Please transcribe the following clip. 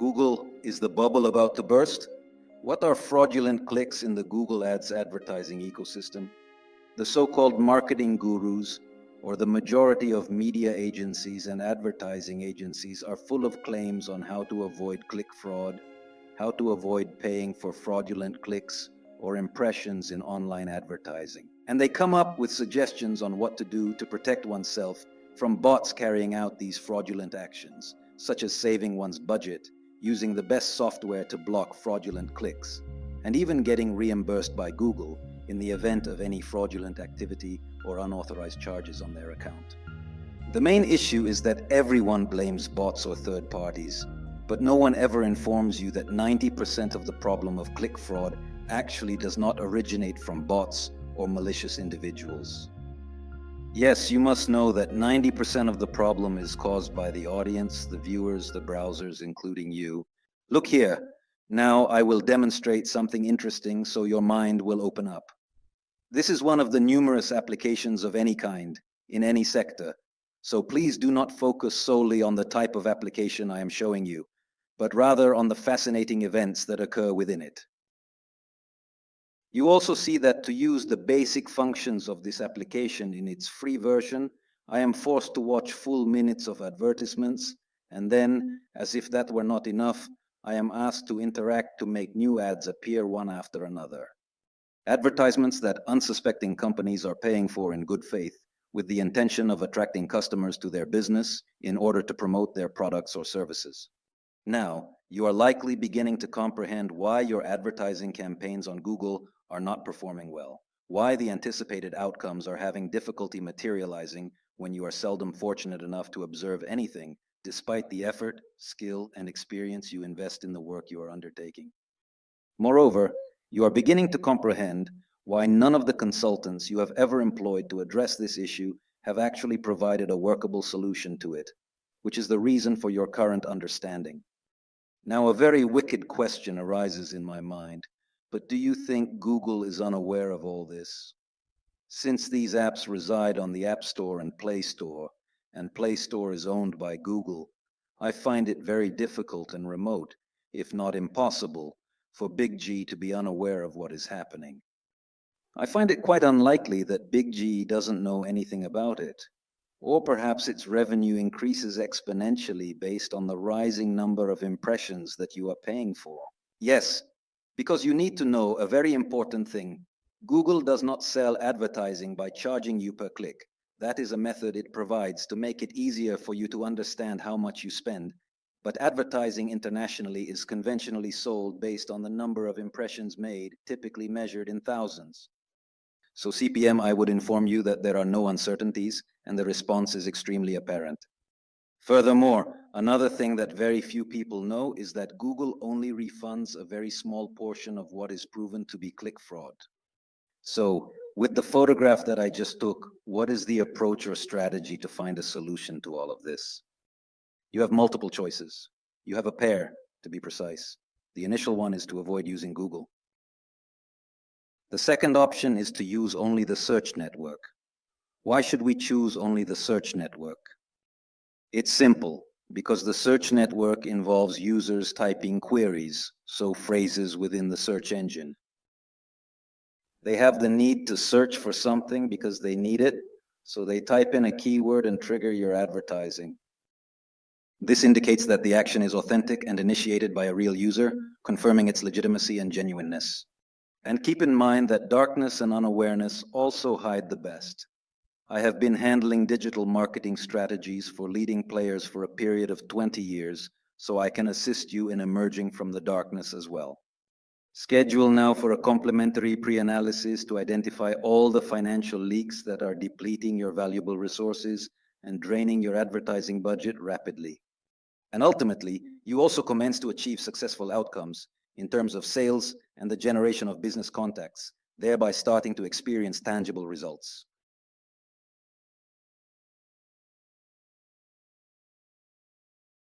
Google, is the bubble about to burst? What are fraudulent clicks in the Google Ads advertising ecosystem? The so-called marketing gurus, or the majority of media agencies and advertising agencies, are full of claims on how to avoid click fraud, how to avoid paying for fraudulent clicks or impressions in online advertising. And they come up with suggestions on what to do to protect oneself from bots carrying out these fraudulent actions, such as saving one's budget, using the best software to block fraudulent clicks, and even getting reimbursed by Google in the event of any fraudulent activity or unauthorized charges on their account. The main issue is that everyone blames bots or third parties, but no one ever informs you that 90% of the problem of click fraud actually does not originate from bots or malicious individuals. Yes, you must know that 90% of the problem is caused by the audience, the viewers, the browsers, including you. Look here. Now I will demonstrate something interesting so your mind will open up. This is one of the numerous applications of any kind, in any sector. So please do not focus solely on the type of application I am showing you, but rather on the fascinating events that occur within it. You also see that to use the basic functions of this application in its free version, I am forced to watch full minutes of advertisements, and then, as if that were not enough, I am asked to interact to make new ads appear one after another. Advertisements that unsuspecting companies are paying for in good faith, with the intention of attracting customers to their business in order to promote their products or services. Now, you are likely beginning to comprehend why your advertising campaigns on Google are not performing well, why the anticipated outcomes are having difficulty materializing when you are seldom fortunate enough to observe anything, despite the effort, skill, and experience you invest in the work you are undertaking. Moreover, you are beginning to comprehend why none of the consultants you have ever employed to address this issue have actually provided a workable solution to it, which is the reason for your current understanding. Now, a very wicked question arises in my mind, but do you think Google is unaware of all this? Since these apps reside on the App Store and Play Store, and Play Store is owned by Google, I find it very difficult and remote, if not impossible, for Big G to be unaware of what is happening. I find it quite unlikely that Big G doesn't know anything about it. Or perhaps its revenue increases exponentially based on the rising number of impressions that you are paying for. Yes, because you need to know a very important thing. Google does not sell advertising by charging you per click. That is a method it provides to make it easier for you to understand how much you spend. But advertising internationally is conventionally sold based on the number of impressions made, typically measured in thousands. So CPM, I would inform you that there are no uncertainties, and the response is extremely apparent. Furthermore, another thing that very few people know is that Google only refunds a very small portion of what is proven to be click fraud. So, with the photograph that I just took, what is the approach or strategy to find a solution to all of this? You have multiple choices. You have a pair, to be precise. The initial one is to avoid using Google. The second option is to use only the search network. Why should we choose only the search network? It's simple, because the search network involves users typing queries, so phrases within the search engine. They have the need to search for something because they need it, so they type in a keyword and trigger your advertising. This indicates that the action is authentic and initiated by a real user, confirming its legitimacy and genuineness. And keep in mind that darkness and unawareness also hide the best. I have been handling digital marketing strategies for leading players for a period of 20 years, so I can assist you in emerging from the darkness as well. Schedule now for a complimentary pre-analysis to identify all the financial leaks that are depleting your valuable resources and draining your advertising budget rapidly. And ultimately, you also commence to achieve successful outcomes in terms of sales and the generation of business contacts, thereby starting to experience tangible results.